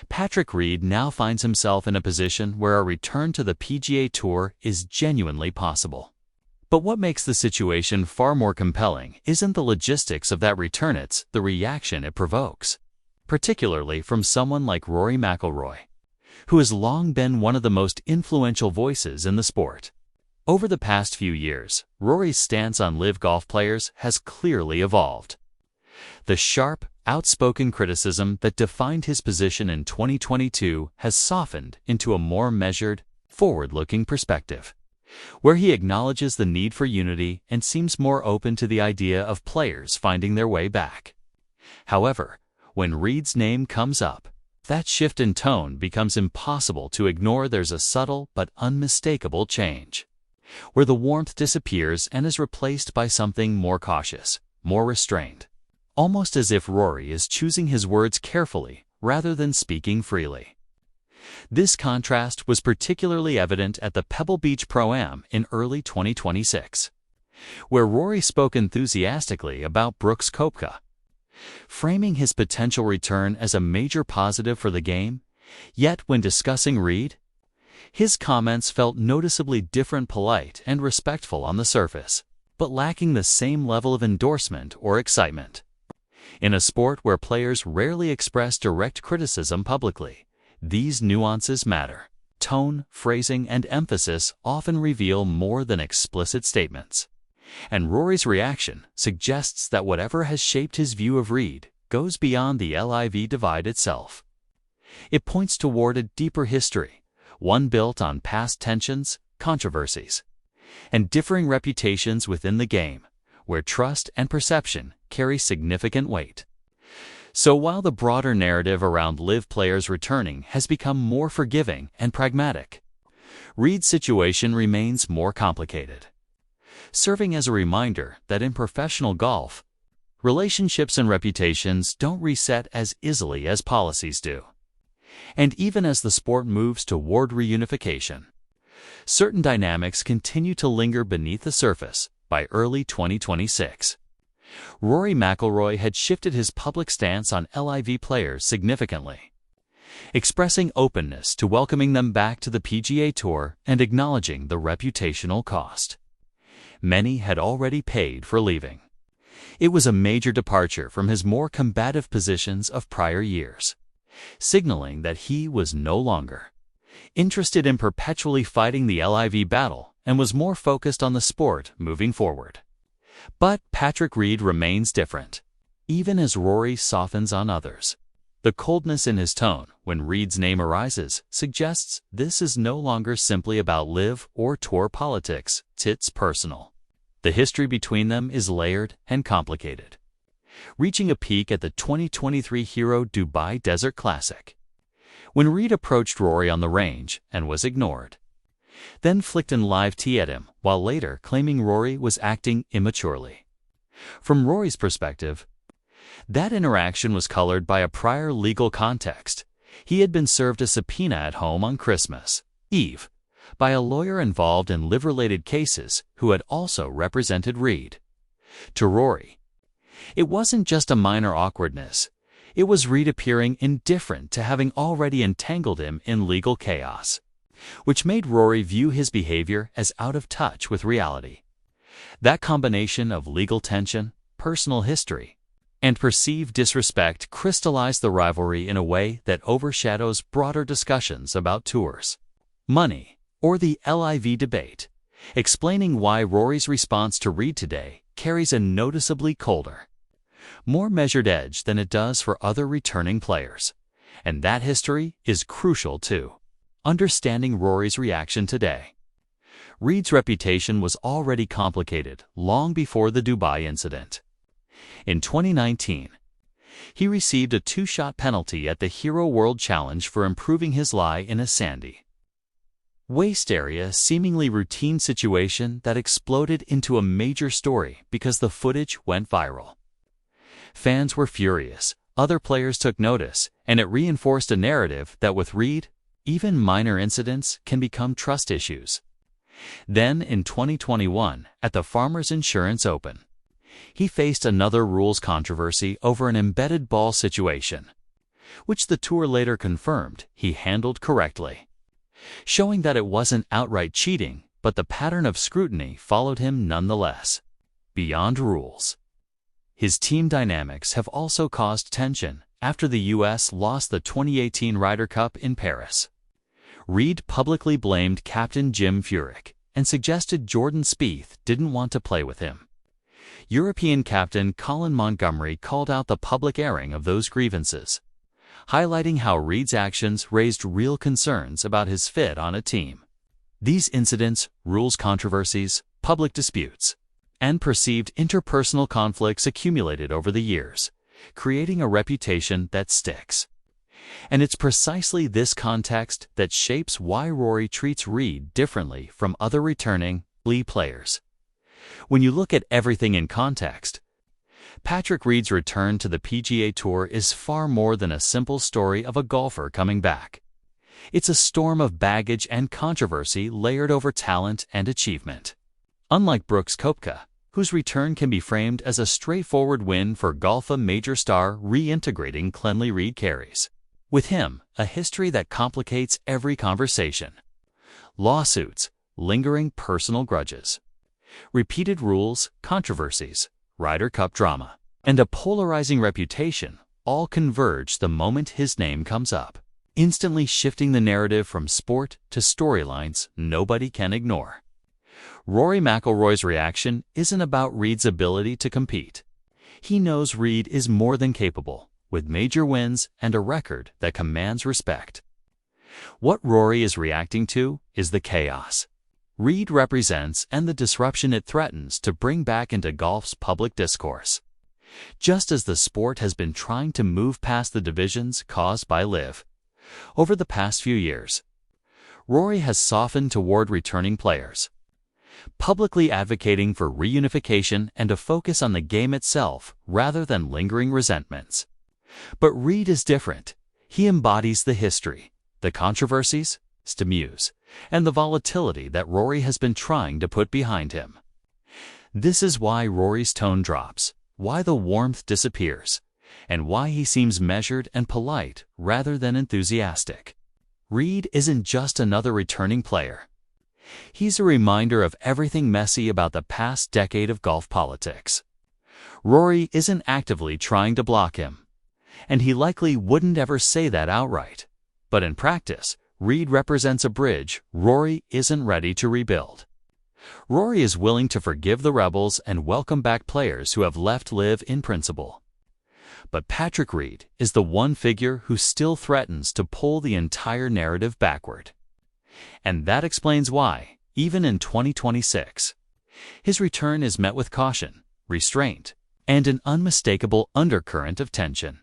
Patrik Reed now finds himself in a position where a return to the PGA Tour is genuinely possible. But what makes the situation far more compelling isn't the logistics of that return, it's the reaction it provokes, particularly from someone like Rory McIlroy, who has long been one of the most influential voices in the sport. Over the past few years, Rory's stance on live golf players has clearly evolved. The sharp, outspoken criticism that defined his position in 2022 has softened into a more measured, forward-looking perspective, where he acknowledges the need for unity and seems more open to the idea of players finding their way back. However, when Reed's name comes up, that shift in tone becomes impossible to ignore. There's a subtle but unmistakable change, where the warmth disappears and is replaced by something more cautious, more restrained, almost as if Rory is choosing his words carefully rather than speaking freely. This contrast was particularly evident at the Pebble Beach Pro-Am in early 2026, where Rory spoke enthusiastically about Brooks Koepka, framing his potential return as a major positive for the game. Yet when discussing Reed, his comments felt noticeably different, polite and respectful on the surface, but lacking the same level of endorsement or excitement. In a sport where players rarely express direct criticism publicly, these nuances matter. Tone, phrasing, and emphasis often reveal more than explicit statements. And Rory's reaction suggests that whatever has shaped his view of Reed goes beyond the LIV divide itself. It points toward a deeper history, one built on past tensions, controversies, and differing reputations within the game, where trust and perception carry significant weight. So while the broader narrative around live players returning has become more forgiving and pragmatic, Reed's situation remains more complicated, serving as a reminder that in professional golf, relationships and reputations don't reset as easily as policies do. And even as the sport moves toward reunification, certain dynamics continue to linger beneath the surface. By early 2026, Rory McIlroy had shifted his public stance on LIV players significantly, expressing openness to welcoming them back to the PGA Tour and acknowledging the reputational cost many had already paid for leaving. It was a major departure from his more combative positions of prior years, signaling that he was no longer interested in perpetually fighting the LIV battle and was more focused on the sport moving forward. But Patrik Reed remains different, even as Rory softens on others. The coldness in his tone when Reed's name arises suggests this is no longer simply about live or tour politics, it's personal. The history between them is layered and complicated, reaching a peak at the 2023 Hero Dubai Desert Classic, when Reed approached Rory on the range and was ignored, then flicked an live tee at him while later claiming Rory was acting immaturely. From Rory's perspective, that interaction was colored by a prior legal context. He had been served a subpoena at home on Christmas Eve by a lawyer involved in live-related cases who had also represented Reed. To Rory, it wasn't just a minor awkwardness. It was Reed appearing indifferent to having already entangled him in legal chaos, which made Rory view his behavior as out of touch with reality. That combination of legal tension, personal history, and perceived disrespect crystallized the rivalry in a way that overshadows broader discussions about tours, money, or the LIV debate, explaining why Rory's response to Reed today carries a noticeably colder, more measured edge than it does for other returning players. And that history is crucial too. Understanding Rory's reaction today. Reed's reputation was already complicated long before the Dubai incident. In 2019, he received a 2-shot penalty at the Hero World Challenge for improving his lie in a sandy waist area, seemingly routine situation that exploded into a major story because the footage went viral. Fans were furious, other players took notice, and it reinforced a narrative that with Reed, even minor incidents can become trust issues. Then, in 2021, at the Farmers Insurance Open, he faced another rules controversy over an embedded ball situation, which the tour later confirmed he handled correctly, showing that it wasn't outright cheating, but the pattern of scrutiny followed him nonetheless. Beyond rules, his team dynamics have also caused tension after the U.S. lost the 2018 Ryder Cup in Paris. Reed publicly blamed captain Jim Furyk and suggested Jordan Spieth didn't want to play with him. European captain Colin Montgomerie called out the public airing of those grievances, highlighting how Reed's actions raised real concerns about his fit on a team. These incidents, rules controversies, public disputes, and perceived interpersonal conflicts accumulated over the years, creating a reputation that sticks. And it's precisely this context that shapes why Rory treats Reed differently from other returning players. When you look at everything in context, Patrik Reed's return to the PGA Tour is far more than a simple story of a golfer coming back. It's a storm of baggage and controversy layered over talent and achievement. Unlike Brooks Koepka, whose return can be framed as a straightforward win for golf major star reintegrating cleanly Reed carries with him a history that complicates every conversation. Lawsuits, lingering personal grudges, repeated rules, controversies, Ryder Cup drama, and a polarizing reputation all converge the moment his name comes up, instantly shifting the narrative from sport to storylines nobody can ignore. Rory McIlroy's reaction isn't about Reed's ability to compete. He knows Reed is more than capable, with major wins and a record that commands respect. What Rory is reacting to is the chaos Reed represents and the disruption it threatens to bring back into golf's public discourse. Just as the sport has been trying to move past the divisions caused by LIV over the past few years, Rory has softened toward returning players, publicly advocating for reunification and a focus on the game itself rather than lingering resentments. But Reed is different. He embodies the history, the controversies, stimulus, and the volatility that Rory has been trying to put behind him. This is why Rory's tone drops, why the warmth disappears, and why he seems measured and polite rather than enthusiastic. Reed isn't just another returning player. He's a reminder of everything messy about the past decade of golf politics. Rory isn't actively trying to block him, and he likely wouldn't ever say that outright. But in practice, Reed represents a bridge Rory isn't ready to rebuild. Rory is willing to forgive the rebels and welcome back players who have left LIV in principle. But Patrik Reed is the one figure who still threatens to pull the entire narrative backward. And that explains why, even in 2026, his return is met with caution, restraint, and an unmistakable undercurrent of tension.